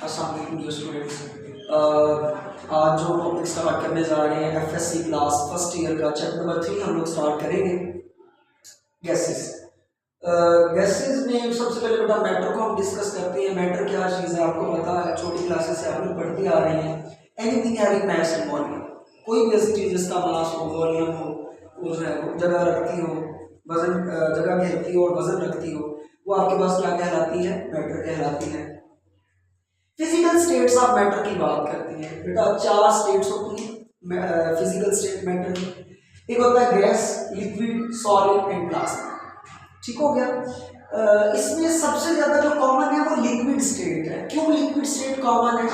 अस्सलाम वालेकुम dear students. आज जो टॉपिक स्टार्ट करने जा रहे हैं एफएससी क्लास फर्स्ट ईयर का चैप्टर नंबर 3 हम लोग स्टार्ट करेंगे गैसेस। गैसेस में सबसे पहले बेटा मैटर को हम डिस्कस करते हैं। मैटर क्या चीज़ है आपको पता है, छोटी क्लासेस से आप लोग पढ़ते आ रहे हैं। Anything having mass and volume, कोई भी ऐसी चीज़ जिसका मास हो, वॉल्यूम हो, वो जो है वो जगह रखती हो, वजन जगह घेरती हो और वजन रखती हो, वो आपके पास क्या कहलाती है? मैटर कहलाती है। फिजिकल स्टेट्स ऑफ मैटर की बात करते हैं बेटा। 4 स्टेट्स होती हैं फिजिकल स्टेट मैटर की। एक होता है gas, liquid, solid and plasma. ठीक हो गया। इसमें सबसे ज्यादा जो कॉमन है वो लिक्विड स्टेट है। क्यों लिक्विड स्टेट कॉमन है?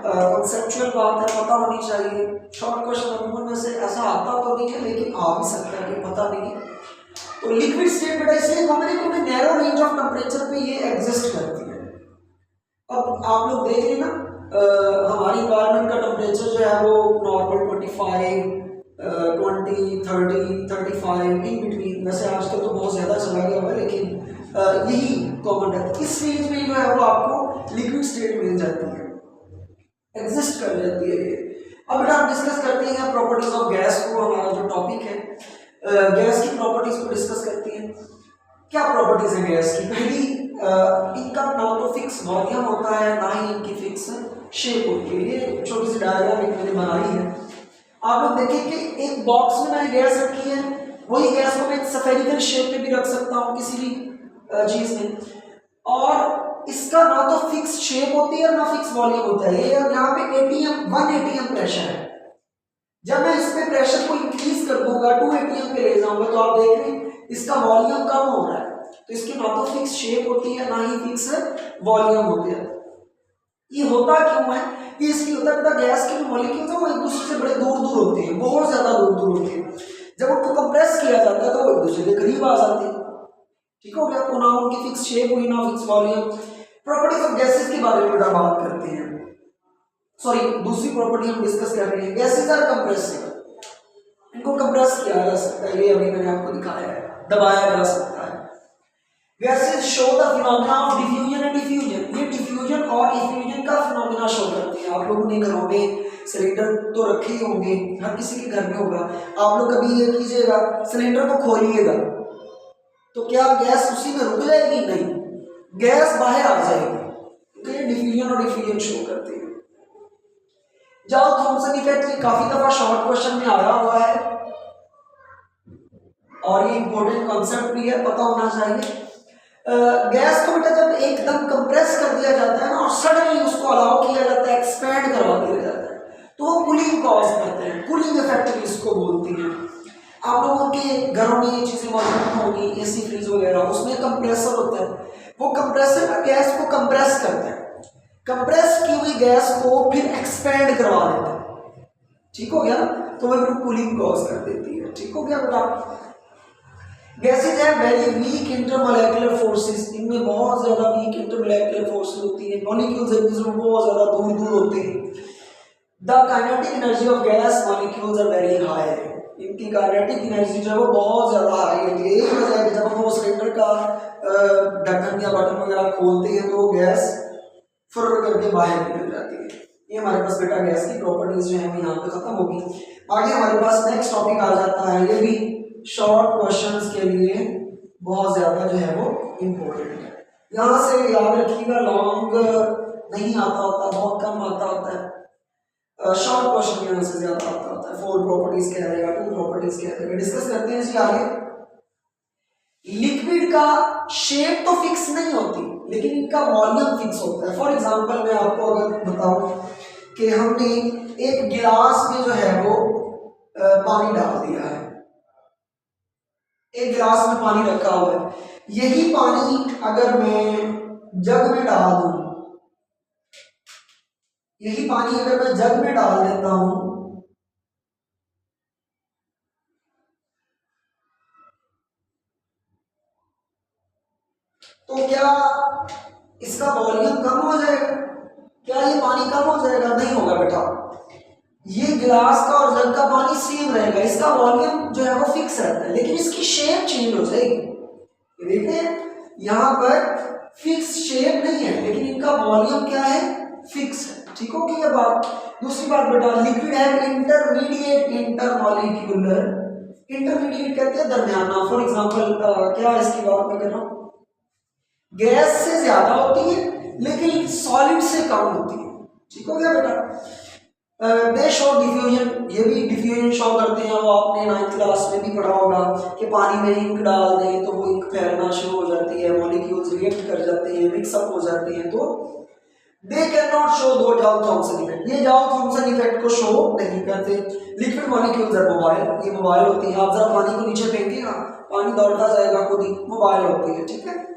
कॉन्सेप्चुअल बात है, पता होनी चाहिए। शॉर्ट क्वेश्चन अमूमन में से ऐसा आता तो नहीं है, लेकिन आ भी सकता है कि पता नहीं है। तो लिक्विड स्टेट बेटा इसलिए कॉमन है क्योंकि नैरो रेंज ऑफ टेम्परेचर पे ये एग्जिस्ट करती है। अब आप लोग देख रहे ना, हमारी इन्वायरमेंट का टेम्परेचर जो है वो नॉर्मल 25, 20, 30, 35 इन बिटवीन। वैसे आजकल तो बहुत ज़्यादा चला गया हुआ है, लेकिन यही कॉमन है। इस रेंज में जो है वो आपको लिक्विड स्टेट मिल जाती है, एग्जिस्ट कर जाती है ये। अब बेटा हम डिस्कस करते हैं प्रॉपर्टीज ऑफ गैस को। हमारा जो टॉपिक है गैस की प्रॉपर्टीज को डिस्कस करते हैं। क्या प्रॉपर्टीज है गैस की? पहली, इनका ना तो फिक्स वॉल्यूम होता है, ना ही इनकी फिक्स शेप होती है। ये छोटी सी डायग्राम एक मैंने बनाई है। आप लोग देखिए कि एक बॉक्स में मैंने गैस रखी है, वही गैस को मैं स्फेरिकल शेप में भी रख सकता हूँ किसी भी चीज में, और इसका ना तो फिक्स शेप होती है ना फिक्स वॉल्यूम होता है। ये यहाँ पे 1 atm प्रेशर है। जब मैं इस पे प्रेशर को इंक्रीज कर दूंगा, 2 atm पे ले जाऊंगा, तो आप देख रहे हैं इसका वॉल्यूम कम हो रहा है। तो इसकी ना तो फिक्स शेप होती है, ना ही फिक्स वॉल्यूम होती है। ये होता क्यों है? कि इसलिए होता है गैस के मॉलिक्यूल्स हैं वो एक दूसरे से बड़े दूर दूर होते हैं, बहुत ज्यादा दूर दूर होते हैं। जब उनको कंप्रेस किया जाता है तो वो एक दूसरे के करीब आ जाते हैं। ठीक हो गया। तो ना उनकी फिक्स शेप हुई, ना fix volume. Properties of gases के बारे में बेटा बात करते हैं। सॉरी, दूसरी प्रॉपर्टी हम डिस्कस कर रहे हैं। गैसेस आर कंप्रेसिबल, इनको कंप्रेस किया जा सकता है। ये अभी मैंने आपको दिखाया है, दबाया जा सकता है। Gases show the phenomena of diffusion and diffusion. ये डिफ्यूजन और इफ्यूजन का फिनोमेना शो करते हैं। आप लोगों ने घरों में सिलेंडर तो रखे ही होंगे, हर किसी के घर में होगा। आप लोग कभी ये कीजिएगा, सिलेंडर को खोलिएगा तो क्या गैस उसी में रुक जाएगी? नहीं, गैस बाहर आ जाएगी। तो ये डिफ्यूजन और डिफ्यूजन शो करते हैं। जॉल थॉमसन इफेक्ट ये काफी दफा शॉर्ट क्वेश्चन में आया हुआ है और ये इंपॉर्टेंट कॉन्सेप्ट भी है, पता होना चाहिए। गैस को बेटा जब एकदम कंप्रेस कर दिया जाता है ना, और सडनली उसको अलाउ किया जाता है, एक्सपैंड करवा दिया जाता है, तो वो कूलिंग कॉज करते हैं। कूलिंग इफेक्ट भी इसको बोलती हैं। आप लोगों के घरों में ये चीजें मौजूद होंगी, एसी, फ्रिज वगैरह, उसमें कंप्रेसर होता है। वो कंप्रेसर ना गैस को कंप्रेस करता है, कंप्रेस की हुई गैस को फिर एक्सपैंड करवा देता है। ठीक हो गया। तो वह कूलिंग कॉज कर देती है। ठीक हो गया बेटा। गैसेज है वेरी वीक इंटरमोलेकुलर फोर्सेस, इनमें बहुत ज्यादा वीक इंटरमोलेकुलर फोर्सेस होती है। मॉलिक्यूल्स एक दूसरे में बहुत ज्यादा दूर दूर होते हैं। The kinetic energy of gas molecules are very high. इनकी काइनेटिक एनर्जी जो है वो बहुत ज्यादा हाई होती है। यही वजह है कि जब हम वो सिलेंडर का ढक्कन या बटन वगैरह खोलते हैं तो गैस फुर्र करके बाहर निकल जाती है। ये हमारे पास बेटा गैस की प्रॉपर्टीज जो है वो यहाँ पे खत्म होगी। आगे हमारे पास नेक्स्ट टॉपिक आ जाता है। ये भी शॉर्ट क्वेश्चंस के लिए बहुत ज्यादा जो है वो इम्पोर्टेंट है। यहाँ से याद रखिएगा, लॉन्ग नहीं आता होता, बहुत कम आता होता है। शॉर्ट क्वेश्चन यहाँ से ज्यादा आता होता है। 4 प्रॉपर्टीज कह देगा, 2 प्रॉपर्टीज कह देगा। डिस्कस करते हैं इसके आगे। लिक्विड का शेप तो फिक्स नहीं होती, लेकिन इनका वॉल्यूम फिक्स होता है। फॉर एग्जांपल मैं आपको अगर बताऊं कि हमने एक गिलास में जो है वो पानी डाल दिया है, एक गिलास में पानी रखा हुआ है। यही पानी अगर मैं जग में डाल दूं, यही पानी अगर मैं जग में डाल देता हूं, तो क्या इसका वॉल्यूम कम हो जाएगा? क्या ये पानी कम हो जाएगा? नहीं होगा बेटा। ये गिलास का और जग का पानी सेम रहेगा, इसका वॉल्यूम जो है वो फिक्स रहता है, लेकिन इसकी शेप चेंज हो जाएगी। देखते हैं यहाँ पर फिक्स शेप नहीं है, लेकिन इनका वॉल्यूम क्या है? फिक्स है। ठीक होगी ये बात। दूसरी बात बेटा, लिक्विड है इंटरमीडिएट इंटरमॉलिक्यूलर, इंटरमीडिएट कहते हैं दरमियाना। फॉर एग्जांपल क्या इसकी बात मैं कर रहा हूँ, गैस से ज्यादा होती है लेकिन सॉलिड से कम होती है। ठीक हो गया बेटा। दे शो डिफ्यूजन, ये भी डिफ्यूजन शो करते हैं। वो आपने 9th क्लास में भी पढ़ा होगा कि पानी में इंक डाल दें तो वो इंक फैलना शुरू हो जाती है, मॉलिक्यूल्स रिएक्ट कर जाते हैं, मिक्सअप हो जाते हैं। तो दे कैन नॉट शो दो जाउ थॉमसन इफेक्ट, ये जाउ थॉमसन इफेक्ट को शो नहीं करते। लिक्विड मॉलिक्यूल्स आर मोबाइल, ये मोबाइल होती है। आप जरा पानी को नीचे फेंकेगा, पानी दौड़ता जाएगा खुद ही, मोबाइल होती है। ठीक है।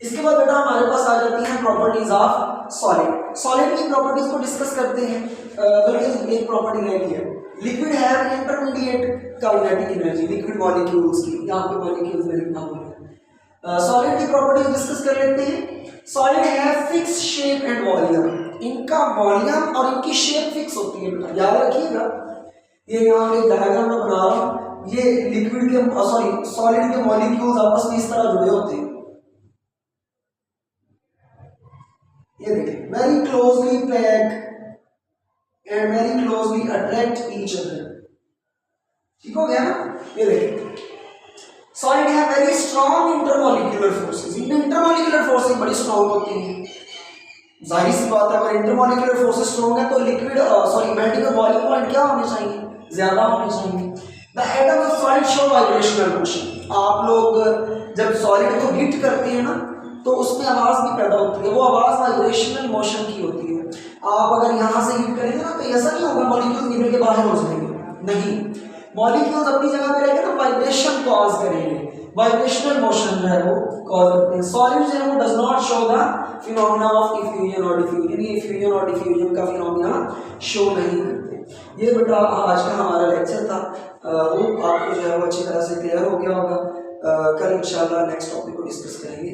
इसके बाद बेटा हमारे पास आ जाती हैं प्रॉपर्टीज ऑफ सॉलिड। सॉलिड की प्रॉपर्टीज को डिस्कस करते हैं। बल्कि एक प्रॉपर्टी रह गई है, liquid have intermediate kinetic energy, liquid molecules की, यहाँ पे मॉलिक्यूल्स में लिखना होगा। सॉलिड की प्रॉपर्टीज डिस्कस कर लेते हैं। Solid have fix shape and volume, इनका वॉल्यूम और इनकी शेप फिक्स होती है बेटा, याद रखिएगा। ये यहाँ पे डायग्राम में बना रहा हूँ, ये लिक्विड के सॉलिड के मॉलिक्यूल्स आपस में इस तरह जुड़े होते हैं। ये देखिए, very closely pack and very closely attract each other. ठीक हो गया ना। ये देखिए, सॉलिड है वेरी स्ट्रॉन्ग इंटरमॉलिक्यूलर फोर्सेस, इनमें इंटरमॉलिक्यूलर फोर्सेस बड़ी स्ट्रॉन्ग होती हैं। जाहिर सी बात है, अगर इंटरमॉलिक्यूलर फोर्सेस स्ट्रॉन्ग है तो लिक्विड मेल्टिंग वॉल्यूम पॉइंट क्या होने चाहिए, ज्यादा होने चाहिए। The atom of solid show vibrational motion. आप लोग जब सॉलिड को हीट करते हैं ना तो उसमें आवाज भी पैदा होती है, वो आवाज वाइब्रेशनल मोशन की होती है। आप अगर यहाँ से हीट करेंगे ना तो ऐसा नहीं होगा मॉलिक्यूल निकल के बाहर हो जाएंगे, नहीं, मॉलिक्यूल्स अपनी जगह पे रहेंगे ना, वाइब्रेशन कॉज करेंगे, वाइब्रेशनल मोशन जो है वो कॉज करते हैं। सॉलिड जो है वो does not show the phenomena of effusion और डिफ्यूजन, ये इफ्यूजन और डिफ्यूजन का फिनोमेना शो नहीं करते। ये बेटा आज का हमारा लेक्चर था, वो आपको जो है वो अच्छी तरह से क्लियर हो गया होगा। कल इंशाल्लाह नेक्स्ट टॉपिक को डिस्कस करेंगे।